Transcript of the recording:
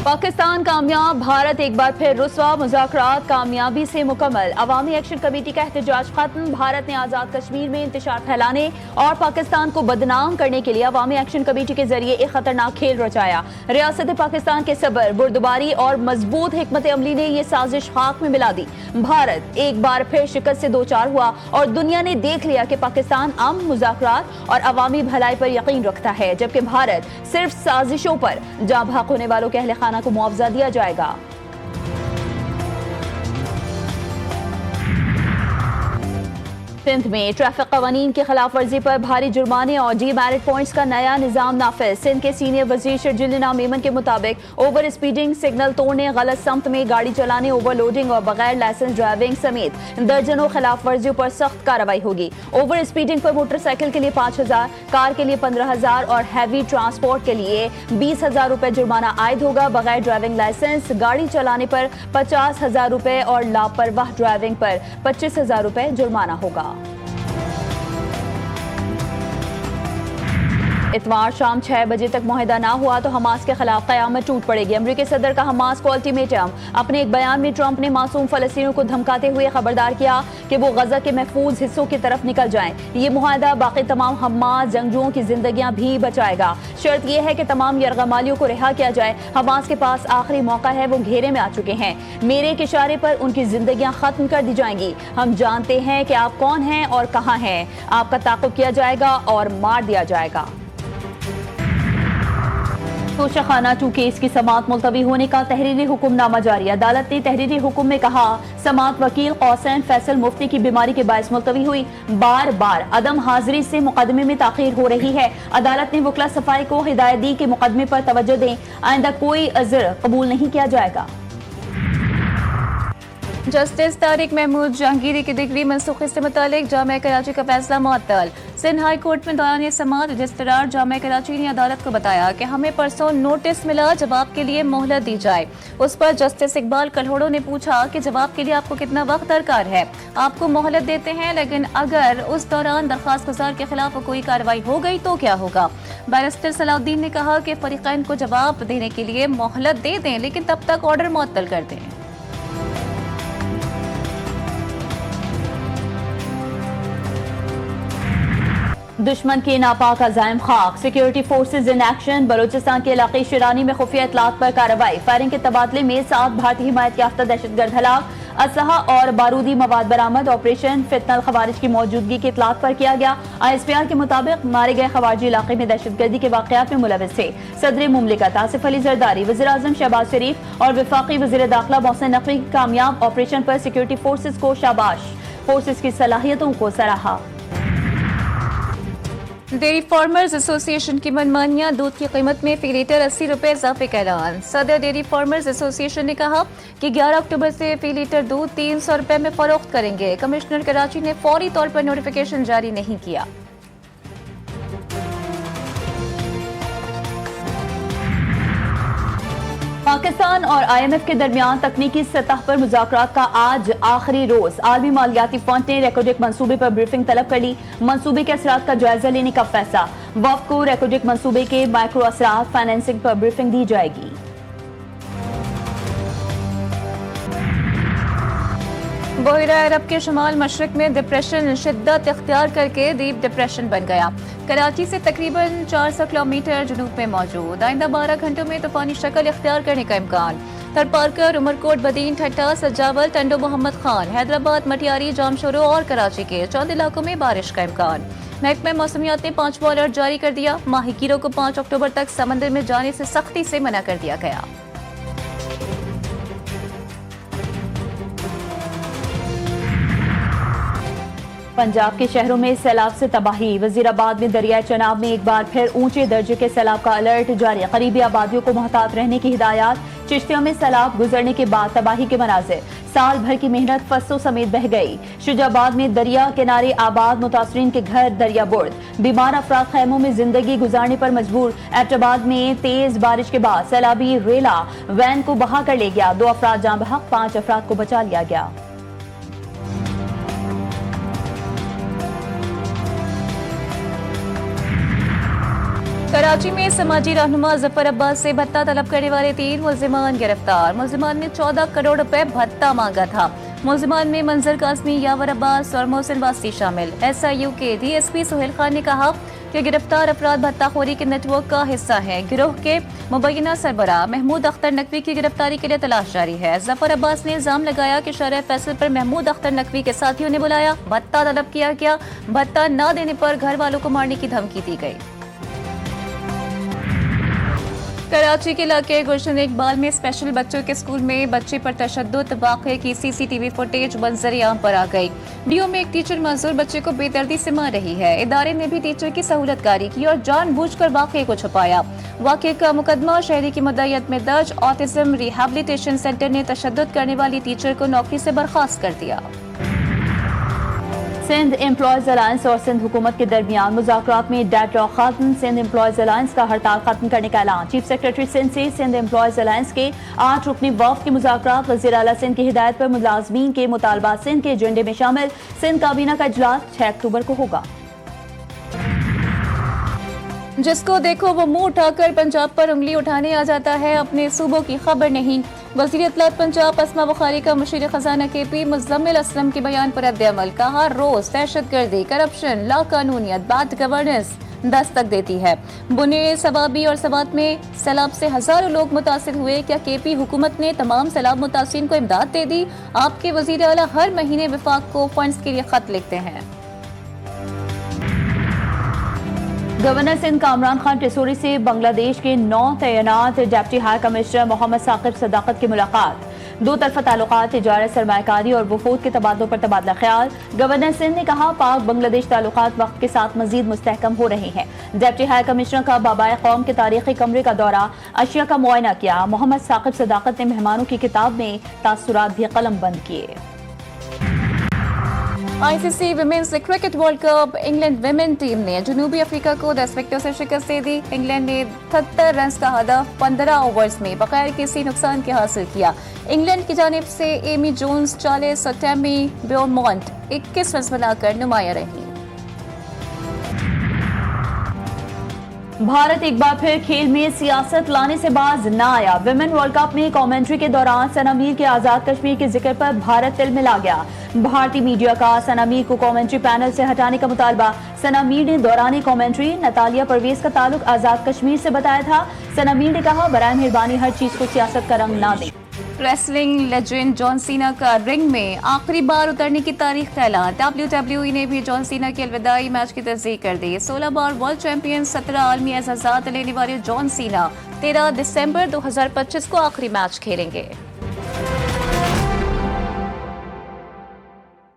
पाकिस्तान कामयाब, भारत एक बार फिर रुस्वा, मुज़ाकरात कामयाबी से मुकम्मल। अवामी एक्शन कमेटी का एहतजाज खत्म। भारत ने आज़ाद कश्मीर में इंतशार फैलाने और पाकिस्तान को बदनाम करने के लिए अवामी एक्शन कमेटी के जरिए एक खतरनाक खेल रचाया। रियासत पाकिस्तान के सब्र, बुर्दबारी और मजबूत हिकमत अमली ने यह साजिश खाक में मिला दी। भारत एक बार फिर शिकस्त से दो चार हुआ और दुनिया ने देख लिया कि पाकिस्तान अमन, मुज़ाकरात और अवामी भलाई पर यकीन रखता है, जबकि भारत सिर्फ साजिशों पर। जाँ भाग होने वालों के अहले खाना को मुआवजा दिया जाएगा। सिंध में ट्रैफिक कवानीन की खिलाफ वर्जी पर भारी जुर्माने और डी मैरिट पॉइंट्स का नया निजाम नाफिज। सिंध के सीनियर वजीर शर्जील इनाम मेमन के मुताबिक ओवर स्पीडिंग, सिग्नल तोड़ने, गलत समत में गाड़ी चलाने, ओवरलोडिंग और बगैर लाइसेंस ड्राइविंग समेत दर्जनों खिलाफ वर्जियों पर सख्त कार्रवाई होगी। ओवर स्पीडिंग पर मोटरसाइकिल के लिए 5,000, कार के लिए 15,000 और हैवी ट्रांसपोर्ट के लिए 20,000 रुपए जुर्माना आयद होगा। बगैर ड्राइविंग लाइसेंस गाड़ी चलाने पर 50,000 रुपए और लापरवाह ड्राइविंग पर 25,000 रुपए जुर्माना होगा। इतवार शाम 6 बजे तक मुआहिदा ना हुआ तो हमास के खिलाफ कयामत टूट पड़ेगी। अमेरिकी सदर का हमास को अल्टीमेटम। अपने एक बयान में ट्रंप ने मासूम फलस्तीनियों को धमकाते हुए खबरदार किया कि वो गजा के महफूज हिस्सों की तरफ निकल जाएं। ये मुआहिदा बाकी तमाम हमास जंगजुओं की जिंदगियां भी बचाएगा। शर्त यह है कि तमाम यरगमालियों को रिहा किया जाए। हमास के पास आखिरी मौका है, वो घेरे में आ चुके हैं। मेरे एक इशारे पर उनकी जिंदगियां खत्म कर दी जाएंगी। हम जानते हैं कि आप कौन हैं और कहां हैं। आपका ताक़ुब किया जाएगा और मार दिया जाएगा। तोशाखाना 2 केस की समाअत मुलतवी होने का तहरीरी हुक्मनामा जारी। अदालत ने तहरीरी हुक्म में कहा, समाअत वकील कौसैन फैसल मुफ्ती की बीमारी के बायस मुलतवी हुई। बार बार अदम हाजिरी से मुकदमे में ताखीर हो रही है। अदालत ने वकला सफाई को हिदायत दी कि मुकदमे पर तवज्जो दें। आइंदा कोई अज़र कबूल नहीं किया जाएगा। जस्टिस तारिक महमूद जहांगीरी की डिग्री मनसूखी से मुतालिक जामिया कराची का फैसला मुअत्तल। सिंध हाई कोर्ट में दौरान समाअत रजिस्ट्रार जामिया कराची ने अदालत को बताया कि हमें परसों नोटिस मिला, जवाब के लिए मोहलत दी जाए। उस पर जस्टिस इकबाल कल्होड़ो ने पूछा कि जवाब के लिए आपको कितना वक्त दरकार है। आपको मोहलत देते हैं, लेकिन अगर उस दौरान दरखास्त गुजार के खिलाफ कोई कार्रवाई हो गई तो क्या होगा। बैरिस्टर सलाउद्दीन ने कहा कि फरीकैन को जवाब देने के लिए मोहलत दे दें, लेकिन तब तक ऑर्डर मुअत्तल कर दें। दुश्मन के नापाक अज़ाइम खाक, security forces in action. Balochistan के इलाके शिरानी में खुफिया इतलात पर कार्रवाई। फायरिंग के तबादले में 7 भारतीय हिमायत याफ्ता दहशतगर्द हलाक। असलहा और बारूदी मवाद बरामद। ऑपरेशन फितनल खवारिज की मौजूदगी की इतलात पर किया गया। ISPR के मुताबिक मारे गए खवारिजी इलाके में दहशतगर्दी के वाकयात में मुलविस थे। सदर मुमलिकत आसिफ अली जरदारी, वज़ीर आज़म शहबाज शरीफ और वफाकी वज़ीर दाखिला मोहसिन नकवी की कामयाब ऑपरेशन पर सिक्योरिटी फोर्सेज को शाबाश। फोर्सेज की सलाहियतों को सराहा। डेयरी फार्मर्स एसोसिएशन की मनमानियां, दूध की कीमत में फी लीटर 80 रुपए इजाफे का ऐलान। सदर डेयरी फार्मर्स एसोसिएशन ने कहा कि 11 अक्टूबर से फी लीटर दूध 300 रुपए में फरोख्त करेंगे। कमिश्नर कराची ने फौरी तौर पर नोटिफिकेशन जारी नहीं किया। पाकिस्तान और IMF के दरमियान तकनीकी सतह पर मुज़ाकरात का आज आखिरी रोज। आलमी मालियाती फंड ने रेकोडेक मंसूबे पर ब्रीफिंग तलब कर ली। मंसूबे के असरात का जायजा लेने का फैसला। वफ़द को रेकोडेक मंसूबे के माइक्रो असरात, फाइनेंसिंग पर ब्रीफिंग दी जाएगी। बहिरा अरब के शुमाल मशरक में डिप्रेशन शिद्दत इख्तियार करके डीप डिप्रेशन बन गया। कराची से तकरीबन 400 किलोमीटर जुनूब में मौजूद। आइंदा 12 घंटों में तूफानी शक्ल इख्तियार करने का इम्कान। थरपारकर, उमरकोट, बदीन, ठट्टा, सज्जावल, टंडो मोहम्मद खान, हैदराबाद, मटियारी, जामशोरो और कराची के चंद इलाकों में बारिश का इम्कान। महकमा मौसमियात ने 5वां अलर्ट जारी कर दिया। माहीगीरों को 5 अक्टूबर तक समंदर में जाने से सख्ती से मना कर दिया गया। पंजाब के शहरों में सैलाब से तबाही। वजीराबाद में दरियाए चनाब में एक बार फिर ऊंचे दर्जे के सैलाब का अलर्ट जारी। करीबी आबादियों को मोहतात रहने की हिदायत। चिश्तियों में सैलाब गुजरने के बाद तबाही के मनाजिर। साल भर की मेहनत फसलों समेत बह गई। शुजाबाद में दरिया किनारे आबाद मुतासरीन के घर दरिया बुर्द। बीमार अफराद खैमों में जिंदगी गुजारने पर मजबूर। एबटाबाद में तेज बारिश के बाद सैलाबी रेला वैन को बहा कर ले गया। 2 अफराद जान बहक, 5 अफराद को बचा लिया गया। कराची में समाजी रहनुमा जफर अब्बास से भत्ता तलब करने वाले 3 मुल्जिमान गिरफ्तार। मुल्जिमान ने 14 करोड़ रुपए भत्ता मांगा था। मुल्जिमान में मंजर कासमी, यावर अब्बास और मोहसिन वासी शामिल। SIU के DSP सुहेल खान ने कहा कि गिरफ्तार अफराद भत्ताखोरी के नेटवर्क का हिस्सा है। गिरोह के मुबैना सरबराह महमूद अख्तर नकवी की गिरफ्तारी के लिए तलाश जारी है। जफर अब्बास ने इल्जाम लगाया कि शरह फैसल पर महमूद अख्तर नकवी के साथियों ने बुलाया, भत्ता तलब किया गया, भत्ता न देने पर घर वालों को मारने की धमकी दी गई। कराची के इलाके गुलशन इकबाल में स्पेशल बच्चों के स्कूल में बच्चे पर तशद्दुद वाक़े की CCTV फुटेज मंजर-ए-आम पर आ गई। वीडियो में एक टीचर मजदूर बच्चे को बेदर्दी से मार रही है। इदारे ने भी टीचर की सहूलतकारी की और जानबूझकर वाक़े को छुपाया। वाक़े का मुकदमा शहरी की मुद्दईयत में दर्ज। ऑटिज्म रिहैबिलिटेशन सेंटर ने तशद्दुद करने वाली टीचर को नौकरी से बर्खास्त कर दिया। सिंध एम्प्लॉयज अलायंस और सिंध हुकूमत के दरमियान मुज़ाकरात में डेडलॉक खत्म। सिंध एम्प्लॉयज अलायंस का हड़ताल खत्म करने का ऐलान। चीफ सेक्रेटरी सिंध से सिंध एम्प्लॉयज अलायंस के 8 रुकनी वफ़द के मुज़ाकरात वज़ीर आला सिंध की हिदायत पर मुलाज़मीन के मुतालबात सिंध के एजेंडे में शामिल। सिंध काबीना का इजलास 6 अक्टूबर को होगा। जिसको देखो वो मुंह उठाकर पंजाब पर उंगली उठाने आ जाता है, अपने सूबों की खबर नहीं। वज़ीर इत्तलात पंजाब अस्मा बुखारी का मुशीर खजाना KP मुज़म्मिल असलम के बयान पर रद्द-ए-अमल। कहा रोज दहशतगर्दी, करप्शन, लाकानूनियत, बैड गवर्नेंस दस्तक देती है। बुनेर, सवाबी और सवात में सैलाब से हजारों लोग मुतासिर हुए। क्या KP हुकूमत ने तमाम सैलाब मुतासिरीन को इमदाद दे दी? आपके वज़ीर आला हर महीने विफाक को फंड्स के लिए खत लिखते हैं। गवर्नर सिंध कामरान खान टिसोरी से बांग्लादेश के 9 तैनात deputy high commissioner Mohammad Saqib Sadaqat की मुलाकात। 2 तरफा ताल्लुकात, तिजारत, सरमायाकारी और वफूद के तबादलों पर तबादला ख्याल। गवर्नर सिंध ने कहा पाक बांग्लादेश ताल्लुकात वक्त के साथ मजीद मुस्तहकम हो रहे हैं। डिप्टी हाई कमिश्नर का बाबाए कौम के तारीखी कमरे का दौरा, अशिया का मुआयना किया। मोहम्मद साकिब सदाकत ने मेहमानों की किताब में तासुरात भी कलम बंद किए। ICC women's cricket world cup England women team ने जनूबी अफ्रीका को 10 विकेटों से शिकस्त दे दी। इंग्लैंड ने 73 रन का हदफ 15 ओवर्स में बगैर किसी नुकसान के हासिल किया। इंग्लैंड की जानिब से एमी जोन्स 40 और टैमी ब्योमॉन्ट 21 रन बनाकर नुमाया रही। भारत एक बार फिर खेल में सियासत लाने से बाज न आया। विमेन वर्ल्ड कप में कमेंट्री के दौरान सना मीर के आजाद कश्मीर के जिक्र पर भारत तिलमिला गया। भारतीय मीडिया का सना मीर को कमेंट्री पैनल से हटाने का मुतालबा। सना मीर ने दौरान कमेंट्री नतालिया परवेज का ताल्लुक आजाद कश्मीर से बताया था। सना मीर ने कहा बराए मेहरबानी हर चीज को सियासत का रंग ना दें। रेसलिंग लेजेंड जॉन सीना का रिंग में आखिरी बार उतरने की तारीख का ऐलान। WWE ने भी जॉन सीना के अलविदाई मैच की तस्दीक कर दी। 16 बार वर्ल्ड चैंपियन 17 आलमी एजाज़ात लेने वाले जॉन सीना 13 दिसंबर 2025 को आखिरी मैच खेलेंगे।